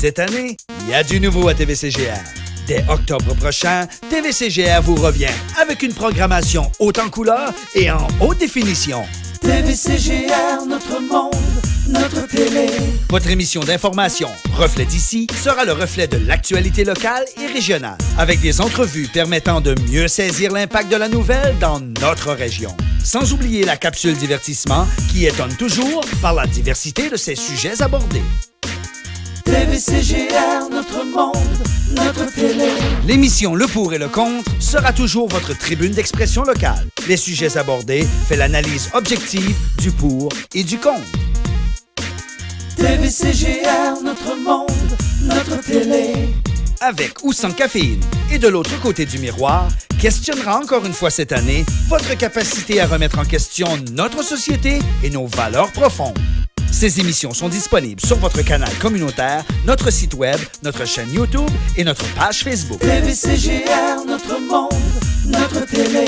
Cette année, il y a du nouveau à TVCGR. Dès octobre prochain, TVCGR vous revient avec une programmation haute en couleur et en haute définition. TVCGR, notre monde, notre télé. Votre émission d'information, Reflet d'ici, sera le reflet de l'actualité locale et régionale, avec des entrevues permettant de mieux saisir l'impact de la nouvelle dans notre région. Sans oublier la capsule divertissement qui étonne toujours par la diversité de ses sujets abordés. TVCGR, notre monde, notre télé. L'émission Le Pour et le Contre sera toujours votre tribune d'expression locale. Les sujets abordés fait l'analyse objective du pour et du contre. TVCGR, notre monde, notre télé. Avec ou sans caféine. Et de l'autre côté du miroir, questionnera encore une fois cette année votre capacité à remettre en question notre société et nos valeurs profondes. Ces émissions sont disponibles sur votre canal communautaire, notre site web, notre chaîne YouTube et notre page Facebook. TVCGR, notre monde, notre télé.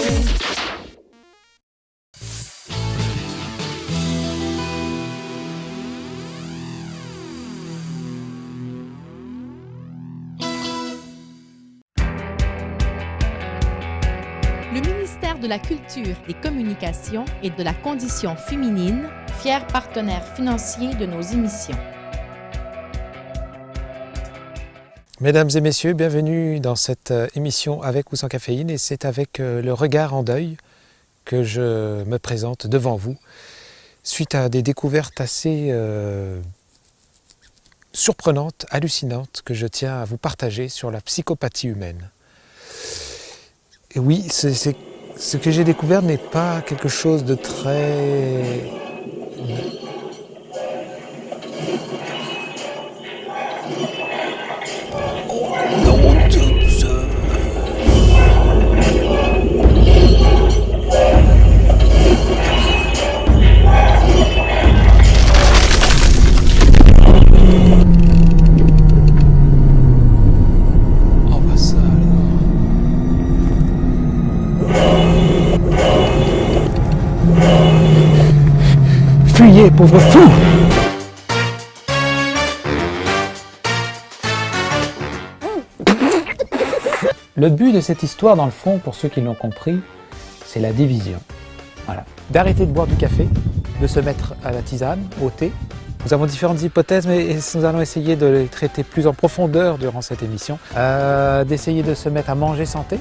Le ministère de la Culture, des Communications et de la Condition féminine, fier partenaire financier de nos émissions. Mesdames et messieurs, bienvenue dans cette émission avec ou sans caféine, et c'est avec le regard en deuil que je me présente devant vous, suite à des découvertes assez surprenantes, hallucinantes, que je tiens à vous partager sur la psychopathie humaine. Et oui, ce que j'ai découvert n'est pas quelque chose de très... Fuyez, pauvre fou! Le but de cette histoire, dans le fond, pour ceux qui l'ont compris, c'est la division. Voilà. D'arrêter de boire du café, de se mettre à la tisane, au thé. Nous avons différentes hypothèses, mais nous allons essayer de les traiter plus en profondeur durant cette émission. D'essayer de se mettre à manger santé.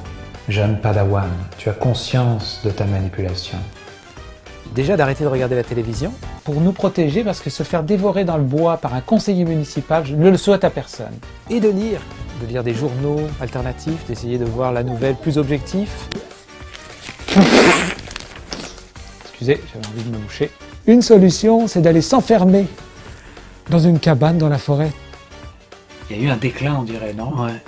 Jeune Padawan, tu as conscience de ta manipulation. Déjà d'arrêter de regarder la télévision pour nous protéger, parce que se faire dévorer dans le bois par un conseiller municipal, je ne le souhaite à personne. Et de lire des journaux alternatifs, d'essayer de voir la nouvelle plus objectif. Excusez, j'avais envie de me moucher. Une solution, c'est d'aller s'enfermer dans une cabane dans la forêt. Il y a eu un déclin, on dirait, non? Ouais.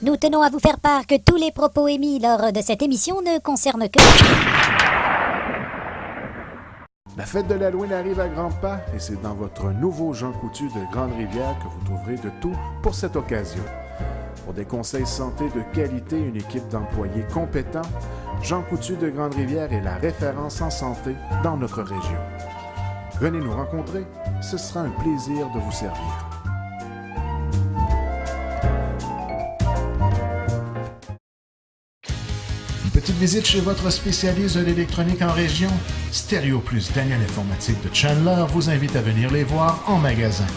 Nous tenons à vous faire part que tous les propos émis lors de cette émission ne concernent que... La fête de l'Halloween arrive à grands pas et c'est dans votre nouveau Jean Coutu de Grande-Rivière que vous trouverez de tout pour cette occasion. Pour des conseils santé de qualité, une équipe d'employés compétents, Jean Coutu de Grande-Rivière est la référence en santé dans notre région. Venez nous rencontrer, ce sera un plaisir de vous servir. Petite visite chez votre spécialiste de l'électronique en région. Stéréo Plus Daniel Informatique de Chandler vous invite à venir les voir en magasin.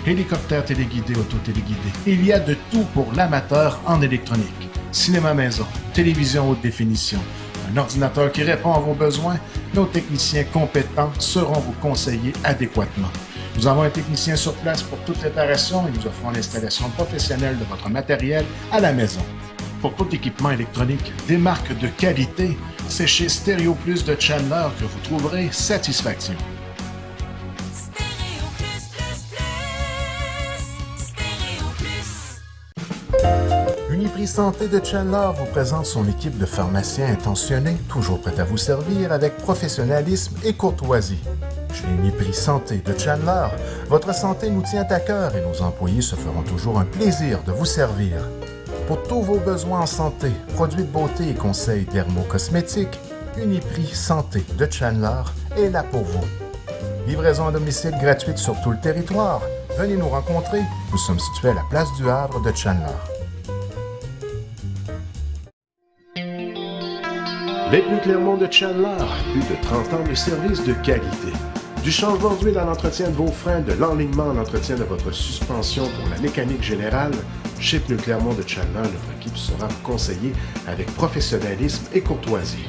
Hélicoptère téléguidé, auto-téléguidé. Il y a de tout pour l'amateur en électronique. Cinéma maison, télévision haute définition, un ordinateur qui répond à vos besoins. Nos techniciens compétents sauront vous conseiller adéquatement. Nous avons un technicien sur place pour toute réparation et nous offrons l'installation professionnelle de votre matériel à la maison. Pour tout équipement électronique, des marques de qualité, c'est chez Stéréo Plus de Chandler que vous trouverez satisfaction. Uniprix Santé de Chandler vous présente son équipe de pharmaciens intentionnés, toujours prêts à vous servir avec professionnalisme et courtoisie. Chez Uniprix Santé de Chandler, votre santé nous tient à cœur et nos employés se feront toujours un plaisir de vous servir. Pour tous vos besoins en santé, produits de beauté et conseils dermo-cosmétiques, Uniprix Santé de Chandler est là pour vous. Livraison à domicile gratuite sur tout le territoire. Venez nous rencontrer. Nous sommes situés à la place du Havre de Chandler. Les pneus Clermont de Chandler, plus de 30 ans de service de qualité. Du changement d'huile à l'entretien de vos freins, de l'enlignement à l'entretien de votre suspension pour la mécanique générale, chez Pneus Clermont de Chandler, notre équipe sera conseillée avec professionnalisme et courtoisie.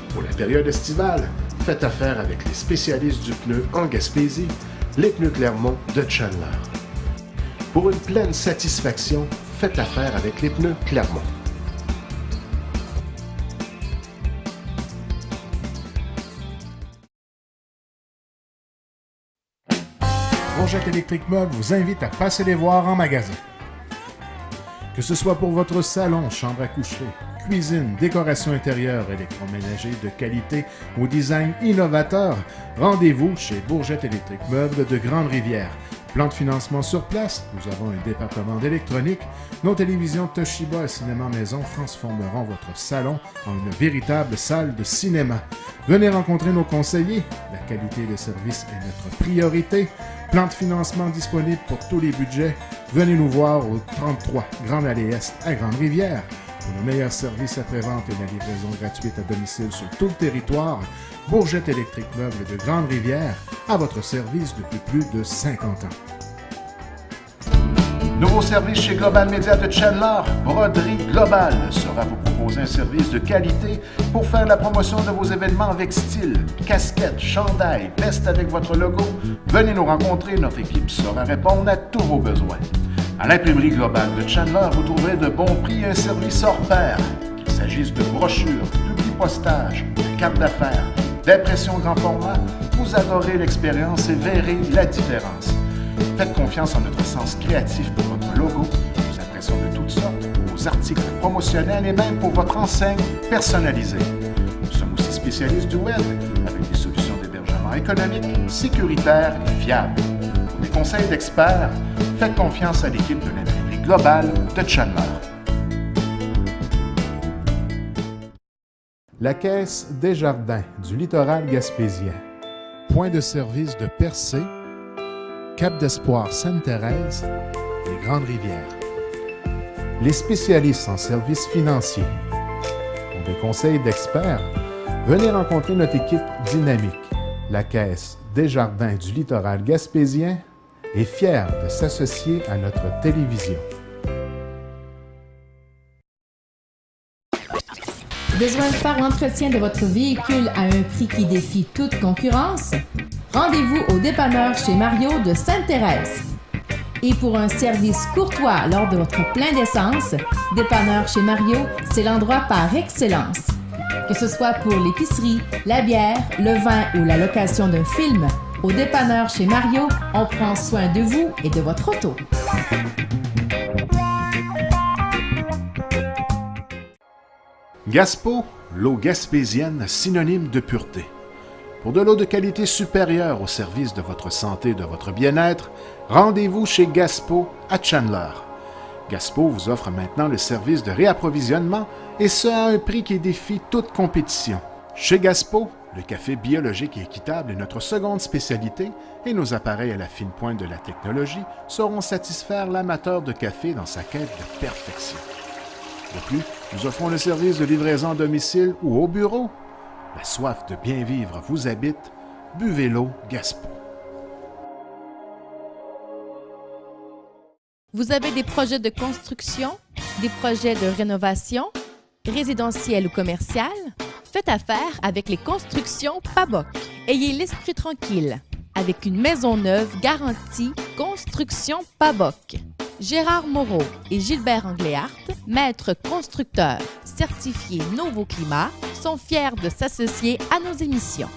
Pour la période estivale, faites affaire avec les spécialistes du pneu en Gaspésie, les Pneus Clermont de Chandler. Pour une pleine satisfaction, faites affaire avec les Pneus Clermont. Bourget Électrique Meubles vous invite à passer les voir en magasin. Que ce soit pour votre salon, chambre à coucher, cuisine, décoration intérieure, électroménager de qualité au design innovateur, rendez-vous chez Bourget Électrique Meubles de Grande-Rivière. Plan de financement sur place, nous avons un département d'électronique. Nos télévisions Toshiba et Cinéma Maison transformeront votre salon en une véritable salle de cinéma. Venez rencontrer nos conseillers. La qualité de service est notre priorité. Plan de financement disponible pour tous les budgets. Venez nous voir au 33 Grande Allée Est à Grande-Rivière. Pour nos meilleurs services après-vente et la livraison gratuite à domicile sur tout le territoire, Bourget Électrique Meubles de Grande-Rivière, à votre service depuis plus de 50 ans. Nouveau service chez Global Média de Chandler, Broderie Global sera vous proposer un service de qualité pour faire la promotion de vos événements avec style, casquettes, chandail, veste avec votre logo. Venez nous rencontrer, notre équipe saura répondre à tous vos besoins. À l'imprimerie globale de Chandler, vous trouverez de bons prix et un service hors pair. Qu'il s'agisse de brochures, publi-postages, de cartes d'affaires, d'impression grand format, vous adorez l'expérience et verrez la différence. Faites confiance en notre sens créatif pour votre logo, vos impressions de toutes sortes, vos articles promotionnels et même pour votre enseigne personnalisée. Nous sommes aussi spécialistes du web, avec des solutions d'hébergement économiques, sécuritaires et fiables. Pour des conseils d'experts, faites confiance à l'équipe de l'imprimerie globale de Chandler. La Caisse Desjardins du littoral gaspésien. Point de service de Percé, Cap d'Espoir Sainte-Thérèse et Grande-Rivière. Les spécialistes en services financiers. Pour des conseils d'experts, venez rencontrer notre équipe dynamique. La Caisse Desjardins du littoral gaspésien est fière de s'associer à notre télévision. Besoin de faire l'entretien de votre véhicule à un prix qui défie toute concurrence? Rendez-vous au dépanneur chez Mario de Sainte-Thérèse. Et pour un service courtois lors de votre plein d'essence, dépanneur chez Mario, c'est l'endroit par excellence. Que ce soit pour l'épicerie, la bière, le vin ou la location d'un film, au dépanneur chez Mario, on prend soin de vous et de votre auto. Gaspo, l'eau gaspésienne, synonyme de pureté. Pour de l'eau de qualité supérieure au service de votre santé et de votre bien-être, rendez-vous chez Gaspo à Chandler. Gaspo vous offre maintenant le service de réapprovisionnement et ce à un prix qui défie toute compétition. Chez Gaspo, le café biologique et équitable est notre seconde spécialité et nos appareils à la fine pointe de la technologie sauront satisfaire l'amateur de café dans sa quête de perfection. De plus, nous offrons le service de livraison à domicile ou au bureau. La soif de bien vivre vous habite. Buvez l'eau Gaspo. Vous avez des projets de construction, des projets de rénovation, résidentiels ou commercial? Faites affaire avec les constructions PABOC. Ayez l'esprit tranquille. Avec une maison neuve garantie Construction PABOC. Gérard Moreau et Gilbert Angléart, maîtres constructeurs certifiés Novo Climat, sont fiers de s'associer à nos émissions.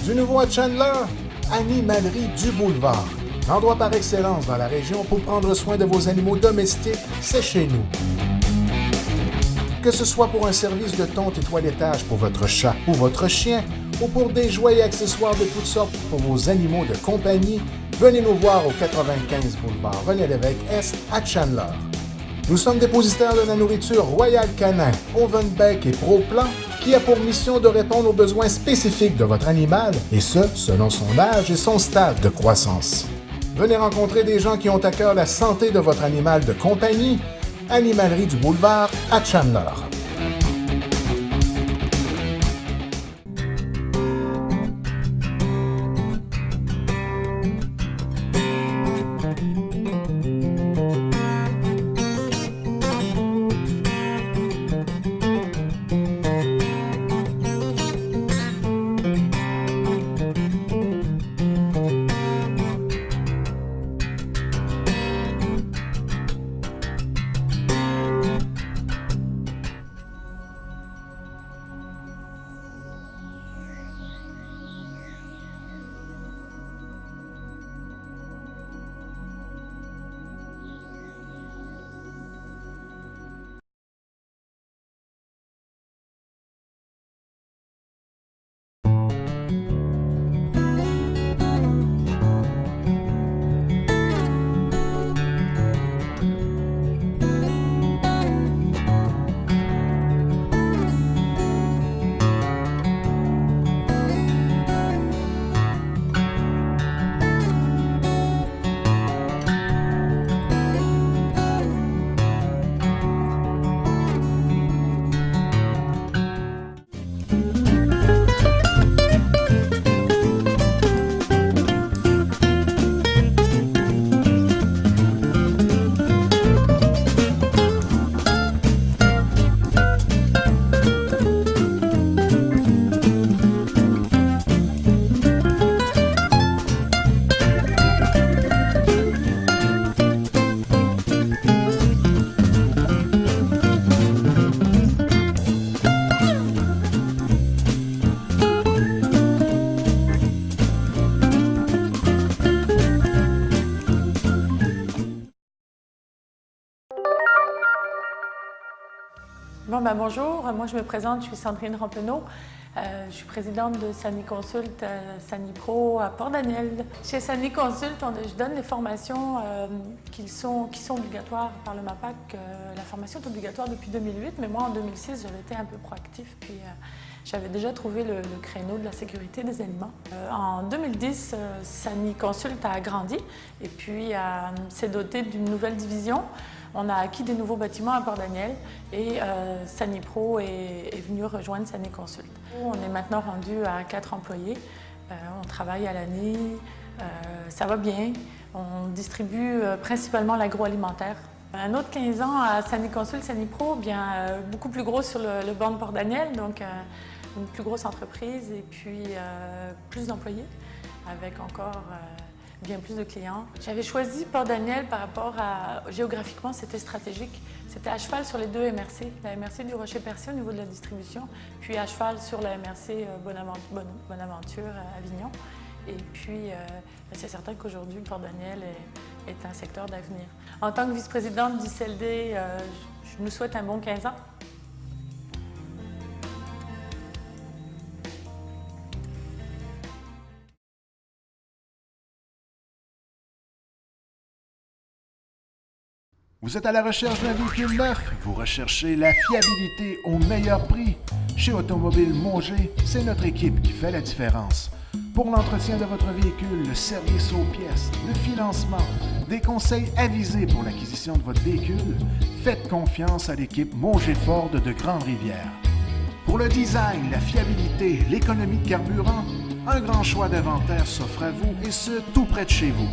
Du nouveau à Chandler, Animalerie du Boulevard. Endroit par excellence dans la région pour prendre soin de vos animaux domestiques, c'est chez nous. Que ce soit pour un service de tonte et toilettage pour votre chat ou votre chien, ou pour des jouets et accessoires de toutes sortes pour vos animaux de compagnie, venez nous voir au 95 boulevard René Lévesque Est à Chandler. Nous sommes dépositaires de la nourriture Royal Canin, Ovenbeck et ProPlan qui a pour mission de répondre aux besoins spécifiques de votre animal, et ce, selon son âge et son stade de croissance. Venez rencontrer des gens qui ont à cœur la santé de votre animal de compagnie. Animalerie du Boulevard à Chandler. Bonjour, moi je me présente, je suis Sandrine Rampeneau. Je suis présidente de Sani-Consult Sani-Pro à Port-Daniel. Chez Sani-Consult, je donne les formations qui sont obligatoires par le MAPAC. La formation est obligatoire depuis 2008, mais moi en 2006, j'avais été un peu proactif, puis j'avais déjà trouvé le créneau de la sécurité des aliments. En 2010, Sani-Consult a grandi et puis s'est doté d'une nouvelle division. On a acquis des nouveaux bâtiments à Port-Daniel et Sani-Pro est venu rejoindre Sani-Consult. On est maintenant rendu à 4 employés. On travaille à l'année, ça va bien. On distribue principalement l'agroalimentaire. Un autre 15 ans à Sani-Consult, Sani-Pro, bien beaucoup plus gros sur le banc de Port-Daniel, donc une plus grosse entreprise et puis plus d'employés avec encore bien plus de clients. J'avais choisi Port-Daniel par rapport à... Géographiquement, c'était stratégique. C'était à cheval sur les deux MRC. La MRC du Rocher-Percé au niveau de la distribution, puis à cheval sur la MRC Bonaventure à Avignon. Et puis, c'est certain qu'aujourd'hui, Port-Daniel est un secteur d'avenir. En tant que vice-présidente d'ICLD, je nous souhaite un bon 15 ans. Vous êtes à la recherche d'un véhicule neuf? Vous recherchez la fiabilité au meilleur prix? Chez Automobile Mauger, c'est notre équipe qui fait la différence. Pour l'entretien de votre véhicule, le service aux pièces, le financement, des conseils avisés pour l'acquisition de votre véhicule, faites confiance à l'équipe Mauger Ford de Grande-Rivière. Pour le design, la fiabilité, l'économie de carburant, un grand choix d'inventaire s'offre à vous et ce, tout près de chez vous.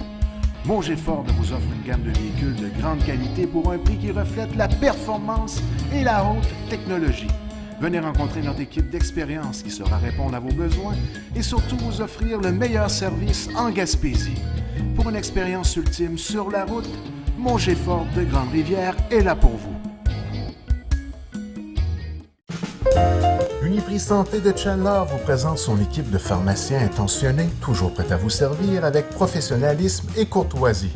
Mauger Ford vous offre une gamme de véhicules de grande qualité pour un prix qui reflète la performance et la haute technologie. Venez rencontrer notre équipe d'expérience qui saura répondre à vos besoins et surtout vous offrir le meilleur service en Gaspésie. Pour une expérience ultime sur la route, Mauger Ford de Grande-Rivière est là pour vous. Uniprix Santé de Chandler vous présente son équipe de pharmaciens intentionnés, toujours prêts à vous servir avec professionnalisme et courtoisie.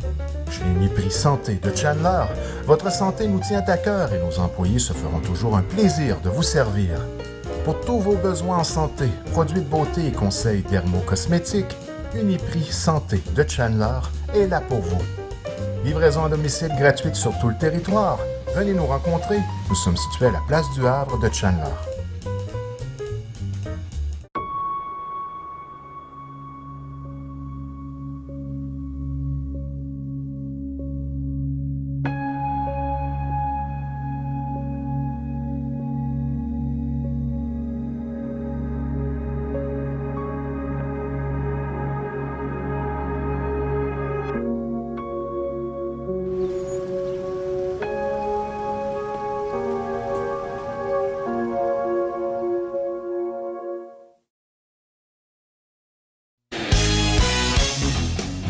Chez Uniprix Santé de Chandler, votre santé nous tient à cœur et nos employés se feront toujours un plaisir de vous servir. Pour tous vos besoins en santé, produits de beauté et conseils dermocosmétiques, Uniprix Santé de Chandler est là pour vous. Livraison à domicile gratuite sur tout le territoire. Venez nous rencontrer. Nous sommes situés à la place du Havre de Chandler.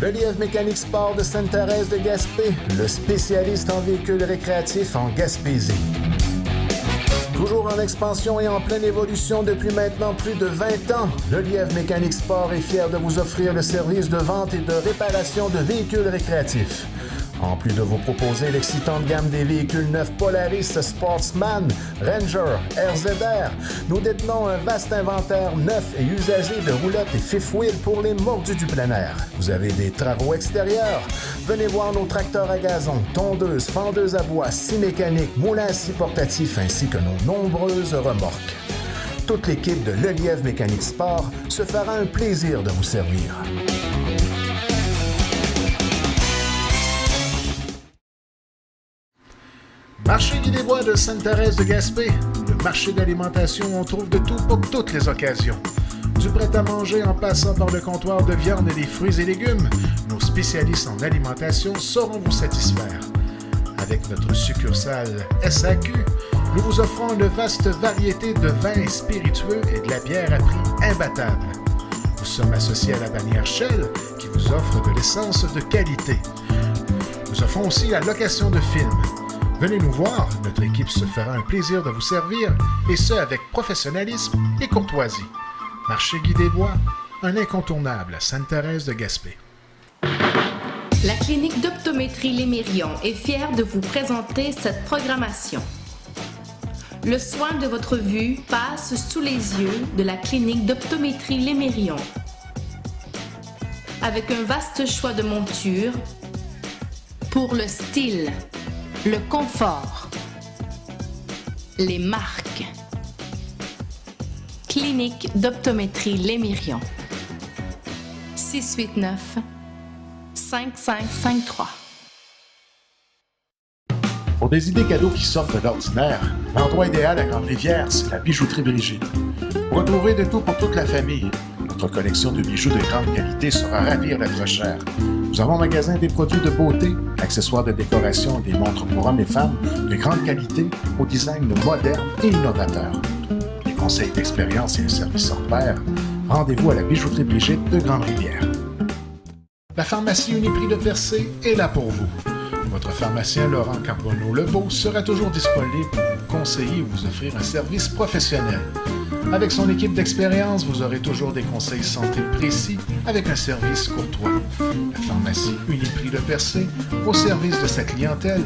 Le Lièvre Mécanique Sport de Sainte-Thérèse de Gaspé, le spécialiste en véhicules récréatifs en Gaspésie. Toujours en expansion et en pleine évolution depuis maintenant plus de 20 ans, le Lièvre Mécanique Sport est fier de vous offrir le service de vente et de réparation de véhicules récréatifs. En plus de vous proposer l'excitante gamme des véhicules neufs Polaris Sportsman, Ranger, RZR, nous détenons un vaste inventaire neuf et usagé de roulottes et fifth wheel pour les mordus du plein air. Vous avez des travaux extérieurs? Venez voir nos tracteurs à gazon, tondeuses, fendeuses à bois, scie mécaniques, moulins à scie portatifs ainsi que nos nombreuses remorques. Toute l'équipe de Le Lièvre Mécanique Sport se fera un plaisir de vous servir. Marché Guy des Bois de Sainte-Thérèse de Gaspé, le marché d'alimentation où on trouve de tout pour toutes les occasions. Du prêt-à-manger en passant par le comptoir de viande et des fruits et légumes, nos spécialistes en alimentation sauront vous satisfaire. Avec notre succursale SAQ, nous vous offrons une vaste variété de vins et spiritueux et de la bière à prix imbattable. Nous sommes associés à la bannière Shell qui vous offre de l'essence de qualité. Nous offrons aussi la location de films. Venez nous voir, notre équipe se fera un plaisir de vous servir, et ce avec professionnalisme et courtoisie. Marché Guy des Bois, un incontournable à Sainte-Thérèse de Gaspé. La clinique d'optométrie Lémérion est fière de vous présenter cette programmation. Le soin de votre vue passe sous les yeux de la clinique d'optométrie Lémérion. Avec un vaste choix de montures pour le style, le confort, les marques. Clinique d'optométrie Lémérion. 689-5553. Pour des idées cadeaux qui sortent de l'ordinaire, l'endroit idéal à Grande-Rivière, c'est la bijouterie Brigitte. Vous retrouvez de tout pour toute la famille. Notre collection de bijoux de grande qualité sera ravir d'être chère. Nous avons un magasin des produits de beauté, accessoires de décoration, des montres pour hommes et femmes, de grande qualité, au design moderne et innovateur. Des conseils d'expérience et un service hors pair, rendez-vous à la bijouterie Brigitte de Grande-Rivière. La pharmacie Uniprix de Percé est là pour vous. Votre pharmacien Laurent Carbonneau-Lebeau sera toujours disponible pour vous conseiller ou vous offrir un service professionnel. Avec son équipe d'expérience, vous aurez toujours des conseils santé précis avec un service courtois. La pharmacie Uniprix de Percé, au service de sa clientèle,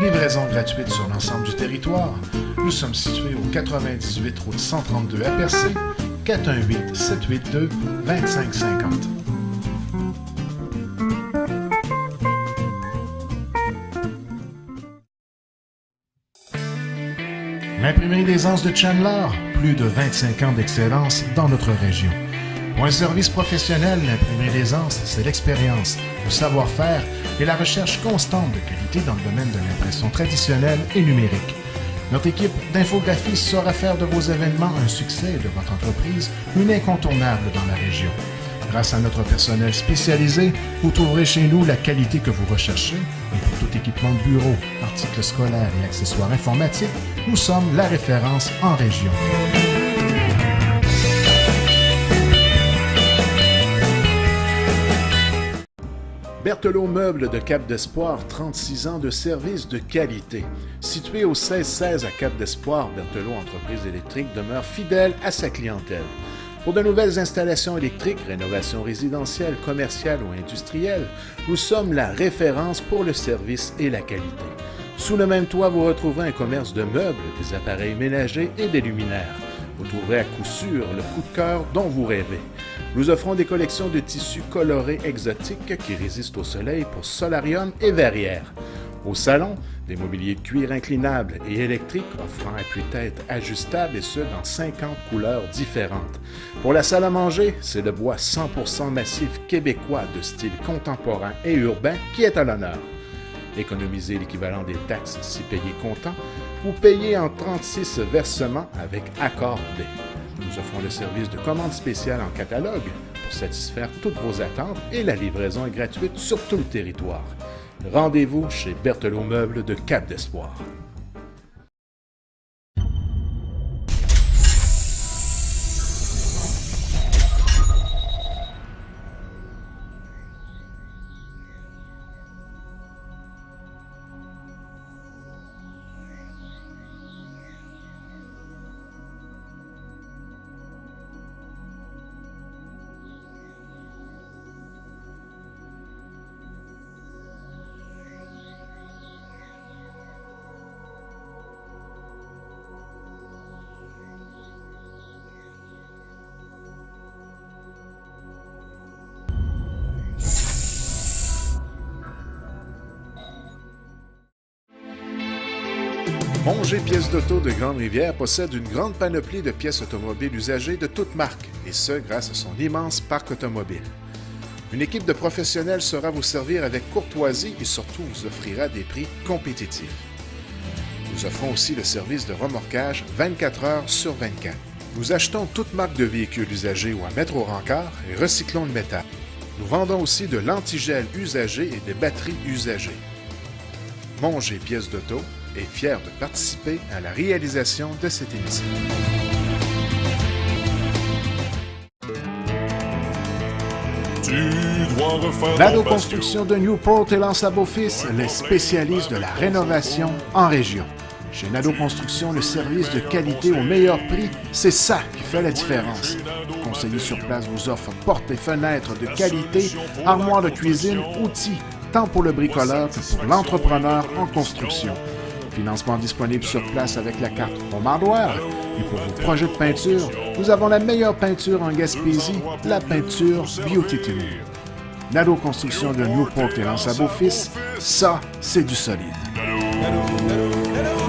livraison gratuite sur l'ensemble du territoire. Nous sommes situés au 98 route 132 à Percé, 418-782-2550. L'imprimerie des Anses de Chandler, plus de 25 ans d'excellence dans notre région. Pour un service professionnel, l'imprimerie des Anses, c'est l'expérience, le savoir-faire et la recherche constante de qualité dans le domaine de l'impression traditionnelle et numérique. Notre équipe d'infographistes saura faire de vos événements un succès et de votre entreprise une incontournable dans la région. Grâce à notre personnel spécialisé, vous trouverez chez nous la qualité que vous recherchez et pour tout équipement de bureau, articles scolaires et accessoires informatiques, nous sommes la référence en région. Berthelot Meubles de Cap-d'Espoir, 36 ans de service de qualité. Situé au 1616 à Cap-d'Espoir, Berthelot Entreprise électrique demeure fidèle à sa clientèle. Pour de nouvelles installations électriques, rénovations résidentielles, commerciales ou industrielles, nous sommes la référence pour le service et la qualité. Sous le même toit, vous retrouverez un commerce de meubles, des appareils ménagers et des luminaires. Vous trouverez à coup sûr le coup de cœur dont vous rêvez. Nous offrons des collections de tissus colorés exotiques qui résistent au soleil pour solarium et verrières. Au salon, des mobiliers de cuir inclinables et électriques offrant appui-tête ajustable et ce dans 50 couleurs différentes. Pour la salle à manger, c'est le bois 100% massif québécois de style contemporain et urbain qui est à l'honneur. Économisez l'équivalent des taxes si payé comptant ou payez en 36 versements avec accord B. Nous offrons le service de commande spéciale en catalogue pour satisfaire toutes vos attentes et la livraison est gratuite sur tout le territoire. Rendez-vous chez Berthelot Meubles de Cap-d'Espoir. Monge Pièces d'auto de Grande-Rivière possède une grande panoplie de pièces automobiles usagées de toutes marques, et ce grâce à son immense parc automobile. Une équipe de professionnels saura vous servir avec courtoisie et surtout vous offrira des prix compétitifs. Nous offrons aussi le service de remorquage 24 heures sur 24. Nous achetons toute marque de véhicules usagés ou à mettre au rencard et recyclons le métal. Nous vendons aussi de l'antigel usagé et des batteries usagées. Monge Pièces d'auto est fier de participer à la réalisation de cette émission. Nadeau Construction de Newport et L'Anse-à-Beaufils, les spécialistes de la rénovation en région. Chez Nadeau Construction, le service de qualité au meilleur prix, c'est ça qui fait la différence. Le conseiller sur place vous offre portes et fenêtres de qualité, armoires de cuisine, outils, tant pour le bricoleur que pour l'entrepreneur en construction. Financement disponible sur place avec la carte Home Hardware. Et pour vos projets de peinture, nous avons la meilleure peinture en Gaspésie, la peinture Beauty Team. Nadeau Construction de Newport et L'Anse-à-Beaufils, ça, c'est du solide.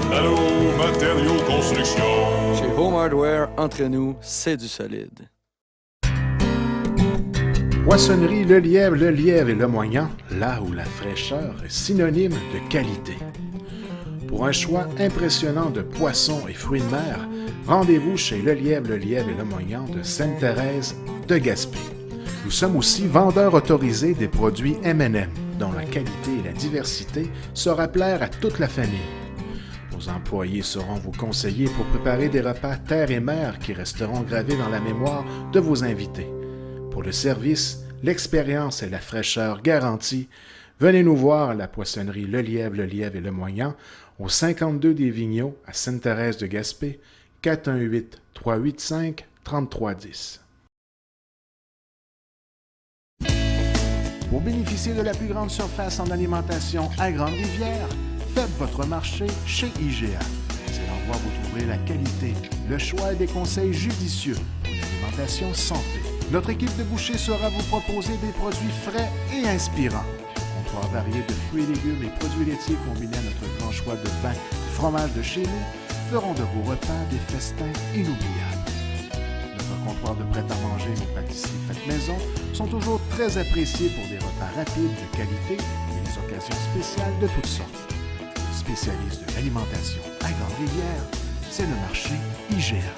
Nadeau Matériaux Construction. Chez Home Hardware, entre nous, c'est du solide. Poissonnerie Le Lièvre et Le Moyant, là où la fraîcheur est synonyme de qualité. Pour un choix impressionnant de poissons et fruits de mer, rendez-vous chez Le Lièvre et Le Moyant de Sainte-Thérèse de Gaspé. Nous sommes aussi vendeurs autorisés des produits M&M, dont la qualité et la diversité saura plaire à toute la famille. Vos employés sauront vous conseiller pour préparer des repas terre et mer qui resteront gravés dans la mémoire de vos invités. Pour le service, l'expérience et la fraîcheur garantie, venez nous voir à la poissonnerie Le Lièvre et Le Moyant, au 52 des Vigneaux, à Sainte-Thérèse de Gaspé, 418-385-3310. Pour bénéficier de la plus grande surface en alimentation à Grande-Rivière, faites votre marché chez IGA. C'est l'endroit où vous trouverez la qualité, le choix et des conseils judicieux pour une alimentation santé. Notre équipe de bouchers saura vous proposer des produits frais et inspirants. Comptoir varié de fruits et légumes et produits laitiers combinés à notre grand choix de vins et fromages de chez nous feront de vos repas des festins inoubliables. Notre comptoir de prêt-à-manger et nos pâtisseries faites maison sont toujours très appréciés pour des repas rapides de qualité et des occasions spéciales de toutes sortes. Le spécialiste de l'alimentation à Grande-Rivière, c'est le marché IGA.